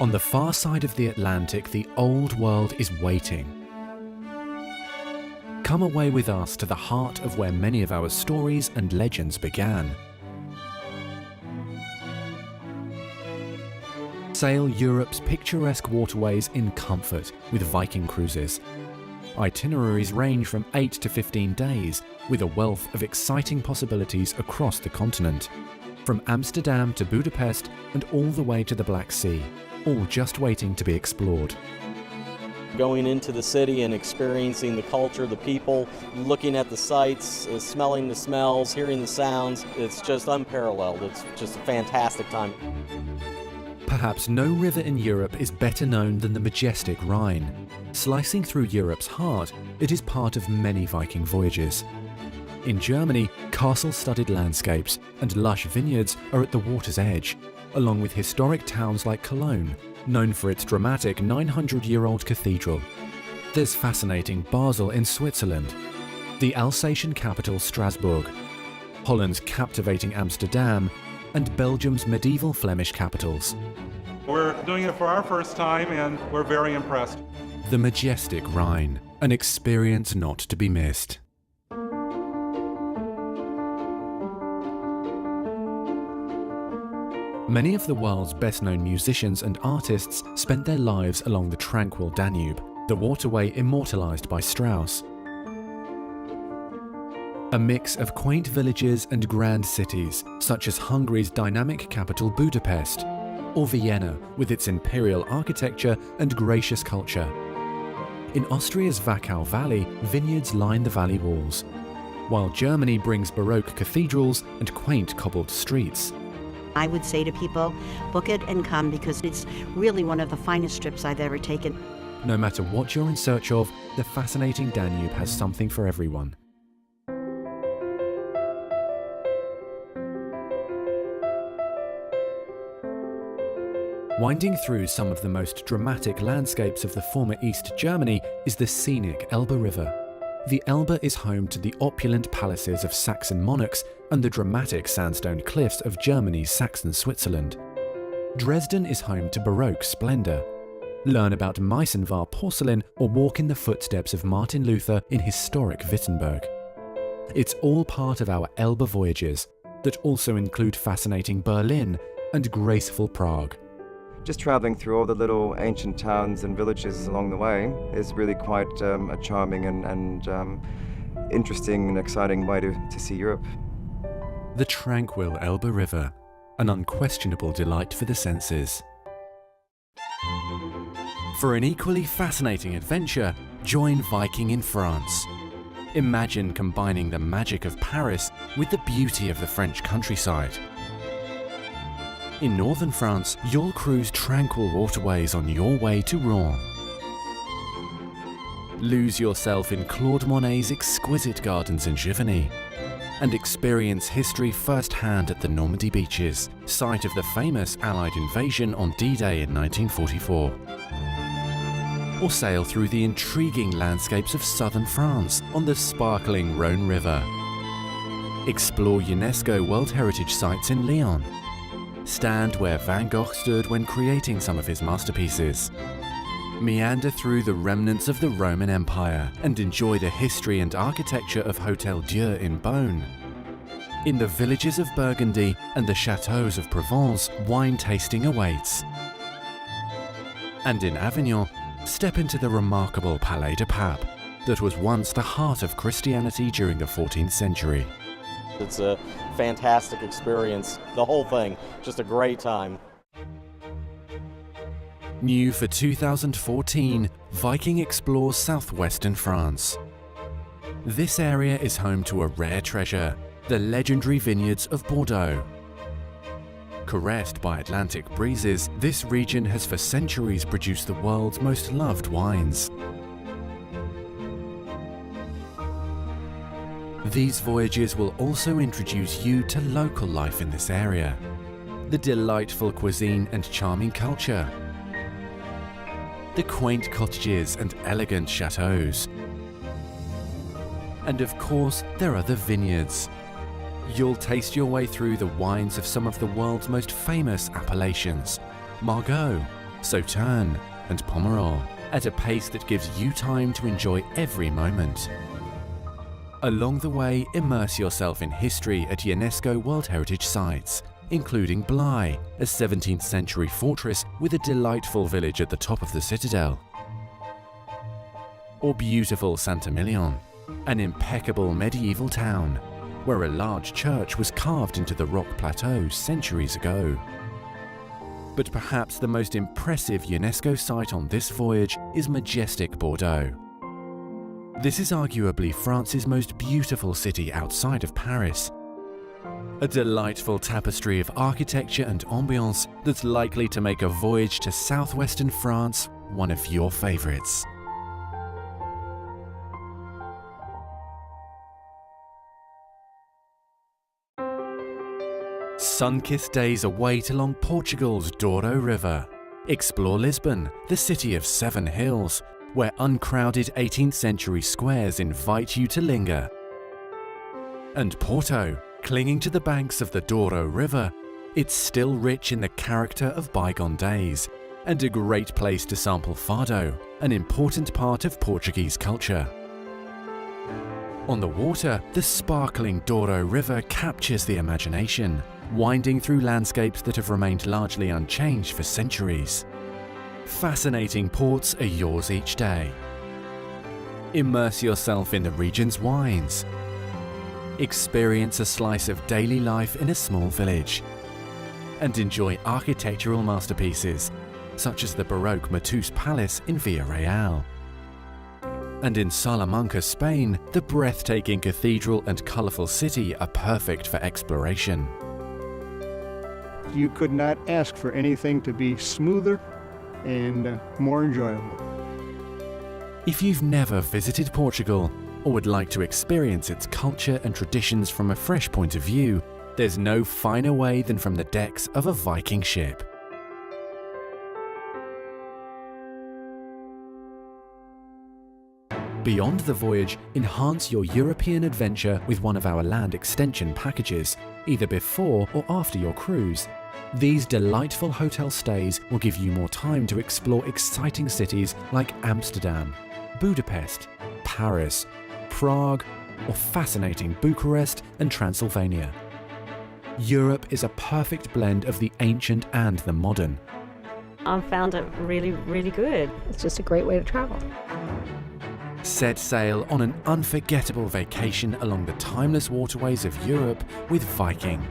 On the far side of the Atlantic, the old world is waiting. Come away with us to the heart of where many of our stories and legends began. Sail Europe's picturesque waterways in comfort with Viking Cruises. Itineraries range from 8 to 15 days, with a wealth of exciting possibilities across the continent. From Amsterdam to Budapest and all the way to the Black Sea, all just waiting to be explored. Going into the city and experiencing the culture, the people, looking at the sights, smelling the smells, hearing the sounds, it's just unparalleled. It's just a fantastic time. Perhaps no river in Europe is better known than the majestic Rhine. Slicing through Europe's heart, it is part of many Viking voyages. In Germany, castle-studded landscapes and lush vineyards are at the water's edge, along with historic towns like Cologne, known for its dramatic 900-year-old cathedral. There's fascinating Basel in Switzerland, the Alsatian capital Strasbourg, Holland's captivating Amsterdam, and Belgium's medieval Flemish capitals. We're doing it for our first time and we're very impressed. The majestic Rhine, an experience not to be missed. Many of the world's best-known musicians and artists spent their lives along the tranquil Danube, the waterway immortalized by Strauss. A mix of quaint villages and grand cities, such as Hungary's dynamic capital Budapest, or Vienna with its imperial architecture and gracious culture. In Austria's Wachau Valley, vineyards line the valley walls, while Germany brings Baroque cathedrals and quaint cobbled streets. I would say to people, book it and come, because it's really one of the finest trips I've ever taken. No matter what you're in search of, the fascinating Danube has something for everyone. Winding through some of the most dramatic landscapes of the former East Germany is the scenic Elbe River. The Elbe is home to the opulent palaces of Saxon monarchs and the dramatic sandstone cliffs of Germany's Saxon Switzerland. Dresden is home to Baroque splendor. Learn about Meisenvar porcelain or walk in the footsteps of Martin Luther in historic Wittenberg. It's all part of our Elbe voyages that also include fascinating Berlin and graceful Prague. Just traveling through all the little ancient towns and villages along the way is really quite a charming and interesting and exciting way to see Europe. The tranquil Elbe River, an unquestionable delight for the senses. For an equally fascinating adventure, join Viking in France. Imagine combining the magic of Paris with the beauty of the French countryside. In northern France, you'll cruise tranquil waterways on your way to Rouen. Lose yourself in Claude Monet's exquisite gardens in Giverny and experience history firsthand at the Normandy beaches, site of the famous Allied invasion on D-Day in 1944. Or sail through the intriguing landscapes of southern France on the sparkling Rhone River. Explore UNESCO World Heritage Sites in Lyon. Stand where Van Gogh stood when creating some of his masterpieces. Meander through the remnants of the Roman Empire and enjoy the history and architecture of Hôtel Dieu in Beaune. In the villages of Burgundy and the chateaux of Provence, wine tasting awaits. And in Avignon, step into the remarkable Palais de Pape that was once the heart of Christianity during the 14th century. It's a fantastic experience, the whole thing, just a great time. New for 2014, Viking explores southwestern France. This area is home to a rare treasure, the legendary vineyards of Bordeaux. Caressed by Atlantic breezes, this region has for centuries produced the world's most loved wines. These voyages will also introduce you to local life in this area, the delightful cuisine and charming culture, the quaint cottages and elegant chateaux. And of course, there are the vineyards. You'll taste your way through the wines of some of the world's most famous appellations: Margaux, Sauternes, and Pomerol, at a pace that gives you time to enjoy every moment. Along the way, immerse yourself in history at UNESCO World Heritage Sites, including Blaye, a 17th century fortress with a delightful village at the top of the citadel. Or beautiful Saint-Emilion, an impeccable medieval town, where a large church was carved into the rock plateau centuries ago. But perhaps the most impressive UNESCO site on this voyage is majestic Bordeaux. This is arguably France's most beautiful city outside of Paris. A delightful tapestry of architecture and ambience that's likely to make a voyage to southwestern France one of your favorites. Sun-kissed days await along Portugal's Douro River. Explore Lisbon, the city of 7 hills, where uncrowded 18th century squares invite you to linger. And Porto, clinging to the banks of the Douro River, it's still rich in the character of bygone days, and a great place to sample fado, an important part of Portuguese culture. On the water, the sparkling Douro River captures the imagination, winding through landscapes that have remained largely unchanged for centuries. Fascinating ports are yours each day. Immerse yourself in the region's wines. Experience a slice of daily life in a small village. And enjoy architectural masterpieces, such as the Baroque Matus Palace in Villarreal. And in Salamanca, Spain, the breathtaking cathedral and colourful city are perfect for exploration. You could not ask for anything to be smoother and more enjoyable. If you've never visited Portugal, or would like to experience its culture and traditions from a fresh point of view, there's no finer way than from the decks of a Viking ship. Beyond the voyage, enhance your European adventure with one of our land extension packages, either before or after your cruise. These delightful hotel stays will give you more time to explore exciting cities like Amsterdam, Budapest, Paris, Prague, or fascinating Bucharest and Transylvania. Europe is a perfect blend of the ancient and the modern. I found it really, really good. It's just a great way to travel. Set sail on an unforgettable vacation along the timeless waterways of Europe with Viking.